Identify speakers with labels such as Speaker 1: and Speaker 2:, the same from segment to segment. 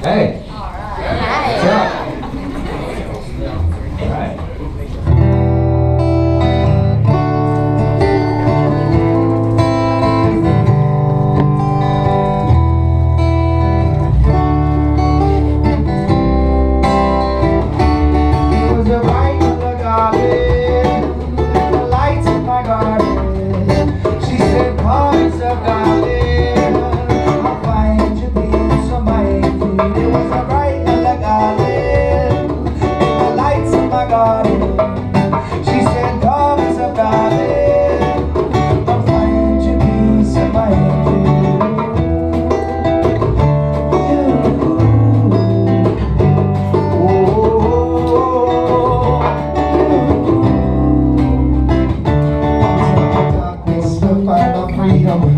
Speaker 1: Hey.
Speaker 2: All right.
Speaker 1: What's up? All right.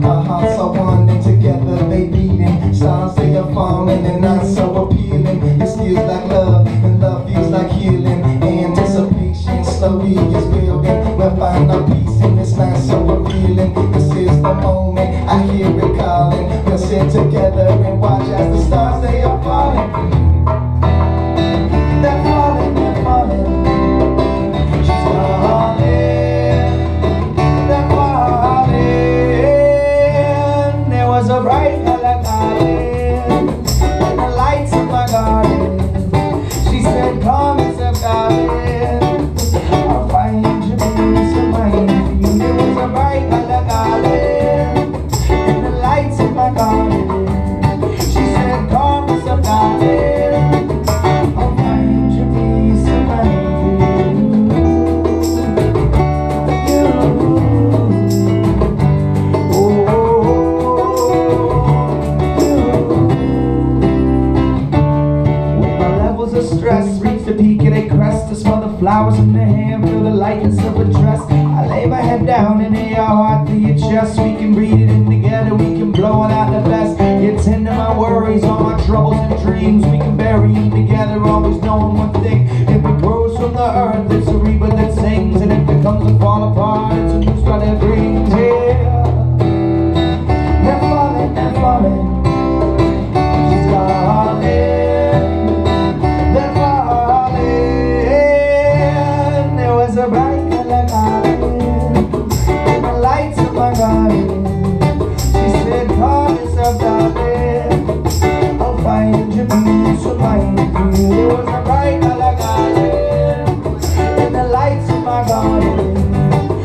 Speaker 3: Our hearts are one and together they beating. Stars they are falling and not so appealing. It feels like love and love feels like healing. Anticipation slowly is building. We'll find our peace in this night so appealing. This is the moment, I hear it calling. We'll sit together and watch as the stars they are falling. They're falling, they're falling. She's falling. Was a bright color garden and the lights of my garden. She said, come and step darling, I'll find you peace of mind. It was a bright color garden and the lights of my garden. She said, come and step darling, I'll find you peace of mind. Reach the peak of a crest to smell the flowers in the hair, feel the lightness of a dress. I lay my head down and hear your heart through your chest. We can breathe it in together, we can blow it out the best. You tend to my worries, all my troubles and dreams. We can bury them together, always knowing one thing. If it grows from the earth, it's a rebirth that sings. And if it comes to fall apart, it's a new start that brings. Yeah, they're falling, they're falling. She's falling. A bright color garden and the lights of my garden. She said, call yourself darling, I'll find you peace of mind. There was a bright color garden and the lights of my garden.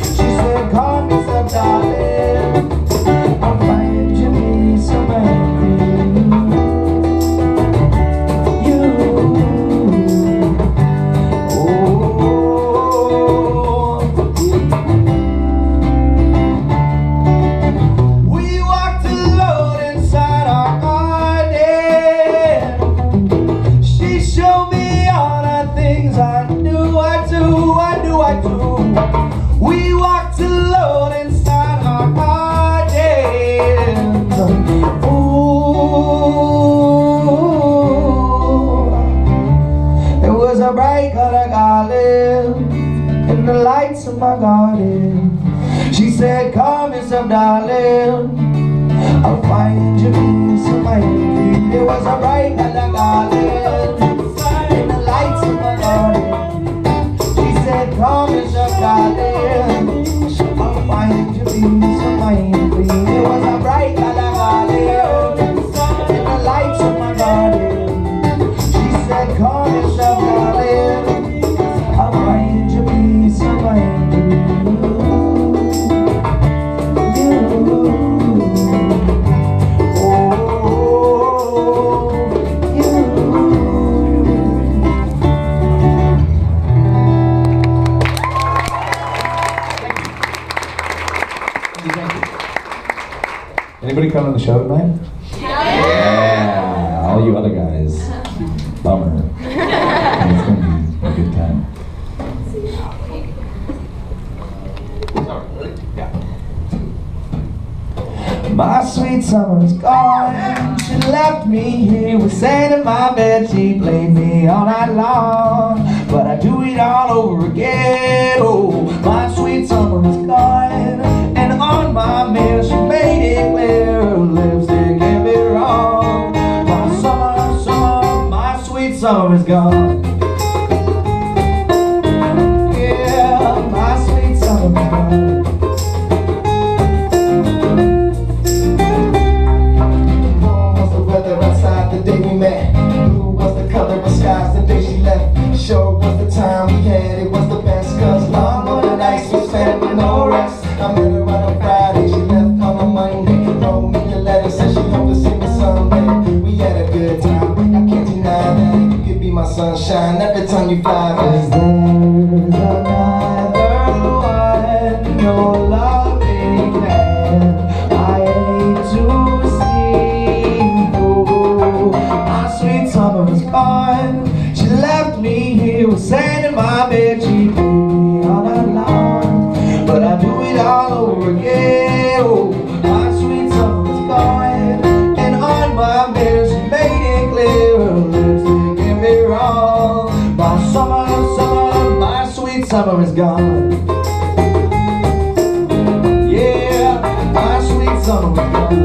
Speaker 3: She said, call yourself darling, I'll find you peace of mind. We walked alone inside our garden. Ooh, there was a bright color garland in the lights of my garden. She said, come yourself darling, I'll find you peace of mind. There was a bright color garland in the lights of my garden. Come yourself, darling, I'll find you peace of mind. There was a bright color garden in the lights of my garden. She said, come yourself, darling, I'll find you peace of mind.
Speaker 1: Anybody coming to the show tonight? Yeah! All you other guys. Bummer. It's going to be a good time.
Speaker 3: My sweet summer's gone. She left me here with sand in my bed. She played me all night long, but I do it all over again. Oh, my sweet summer is gone, and on my mirror she made it clear. Lipstick can't be wrong. My summer, summer summer is gone. Yeah, my sweet summer is gone. Warm was the weather outside the day we met. Blue was the color of skies the day she left. Sure was the time we had, it was the best. Cause long on the nights we spent with no rest. I met her on a Friday, she left on a Monday. Wrote me a letter, said she hoped to see me someday. We had a good time, I can't deny that. You could be my sunshine every time you fly. Cause there's another one, your loving hand I hate to see go. My sweet summer is gone. She left me here with sand in my bed. She put me all alone, but I do it all over again. Oh, my sweet summer is gone, and on my bed she made it clear her lipstick can be wrong. My summer, my sweet summer is gone. Yeah, my sweet summer is gone.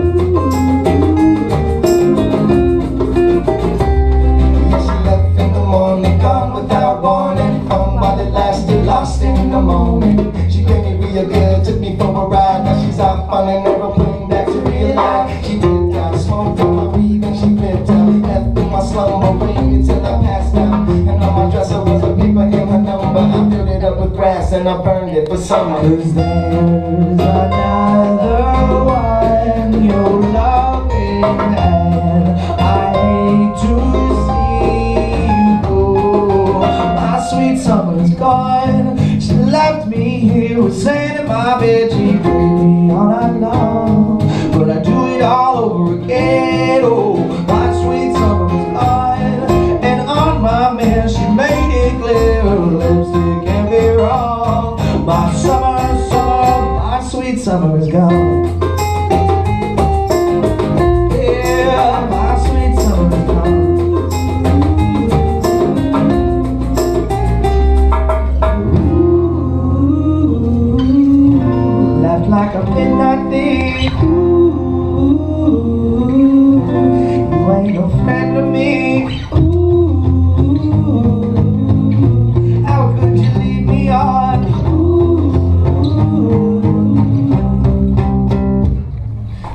Speaker 3: Lost in the moment. She gave me real good, took me for a ride. Now she's off on an aeroplane back to real life. She dipped out, smoked on my weed and she flipped out. Left in my slumber ring until I passed out. And on my dresser was a paper in her number. I filled it up with grass and I burned it for summer. Cause there's another one, your loving hand I hate to see go. My sweet summer is gone. She left me here with sand in my bed. She put me all night long, but I do it all over again. Oh, my sweet summer is gone, and on my man she made it clear her lipstick can't be wrong. My summer, my sweet summer is gone. Yeah, my sweet summer is gone. Like a midnight thief. Ooh, you ain't no friend to me. Ooh, how could you lead me on? Ooh,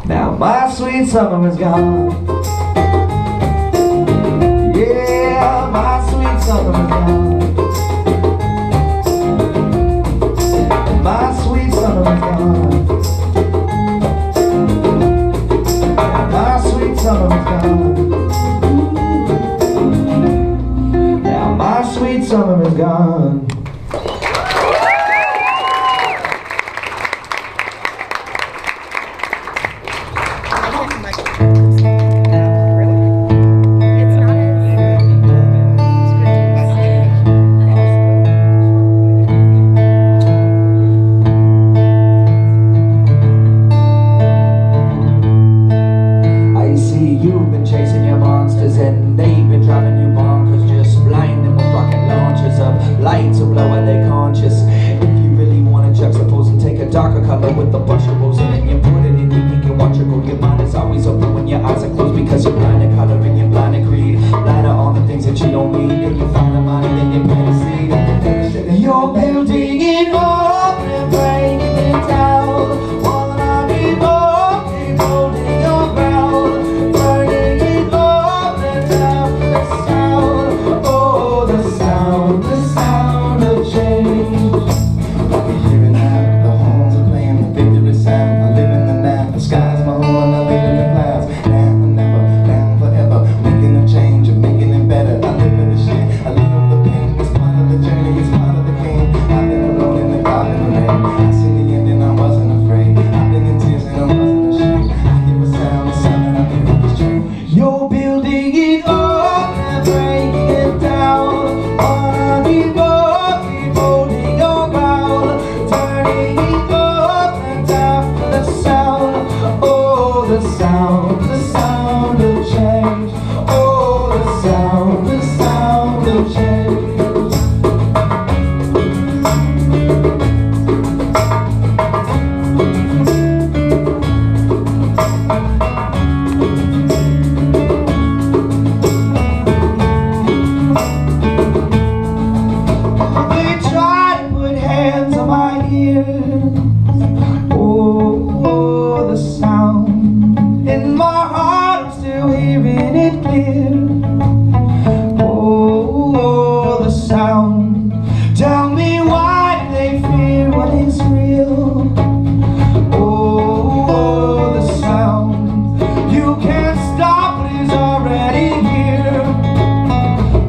Speaker 3: now my sweet summer is gone. Yeah, my sweet summer is gone. My sweet summer is gone. My sweet summer is gone. Now my sweet summer is gone. You've been chasing your monsters and they've been driving you bonkers, just blind them with rocket launchers of light to blow are they conscious. If you really want to juxtapose and take a darker color with the brushables and then you put it in the ink and watch it go, your mind is always open when your eyes are closed because you're blind to color and you're blind to greed, blind to all the things that you don't need. Then you find them out and then you plant a seed. You're building it up and breaking it down. Wanna be more, keep holding your ground. Burning it up and down. hearing it clear. Oh, the sound. Tell me, why do they fear what is real? Oh, the sound. You can't stop what is already here.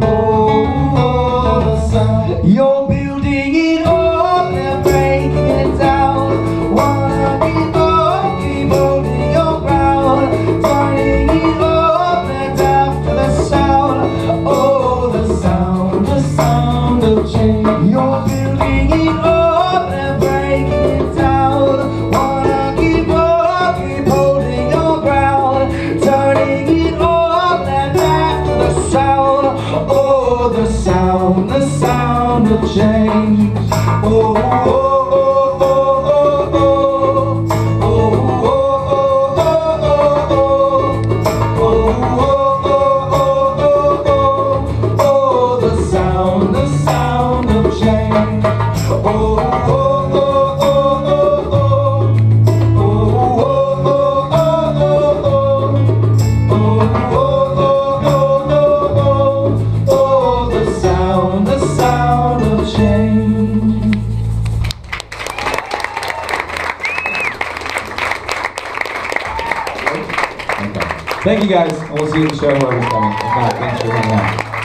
Speaker 3: Oh, the sound. You're building it up and breaking it down. Wanna keep up, keep holding your ground. Turning it up and after the sound. Oh, the sound of change. You're building it up and breaking it down. Wanna keep up, keep holding your ground. Turning it up and after the sound. Oh, the sound of change. Oh, oh, oh, oh, oh, oh. Oh, oh, oh, oh, oh, oh. The sound of change. Oh, oh, oh, oh, oh. Oh, oh, oh, oh, oh. Oh, oh, oh, oh, oh. The sound of change.
Speaker 1: Okay. Thank you guys, and we'll see you at the show whoever's coming. If not, thanks for hanging out.